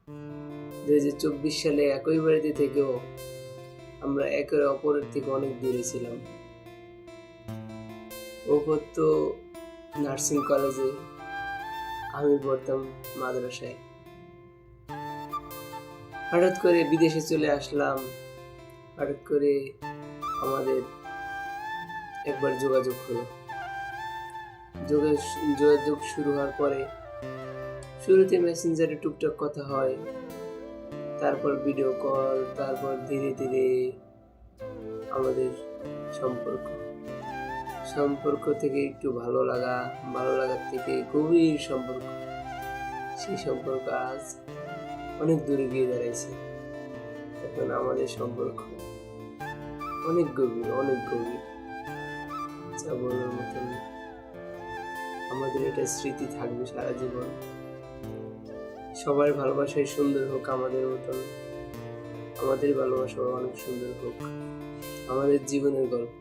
2024 সালে একই বাড়িতে থেকেও আমরা একে অপরের থেকে অনেক দূরে ছিলাম। ও পড়তো নার্সিং কলেজে, আমি পড়তাম মাদ্রাসায়। হঠাৎ করে বিদেশে চলে আসলাম। হঠাৎ করে আমাদের একবার যোগাযোগ হলো। যোগাযোগ শুরু হওয়ার পরে শুরুতে মেসেঞ্জারে টুকটাক কথা হয়, তারপর ভিডিও কল, তারপর ধীরে ধীরে আমাদের সম্পর্ক থেকে একটু ভালো লাগার থেকে গভীর সম্পর্ক। সেই সম্পর্ক আজ অনেক দূরে গিয়ে দাঁড়াইছে। এখন আমাদের সম্পর্ক অনেক গভীর, যা বলার মতন। আমাদের এটা স্মৃতি থাকবে সারা জীবন। সবার ভালোবাসায় সুন্দর হোক আমাদের মতন, আমাদের ভালোবাসা অনেক সুন্দর হোক। আমাদের জীবনের গল্প।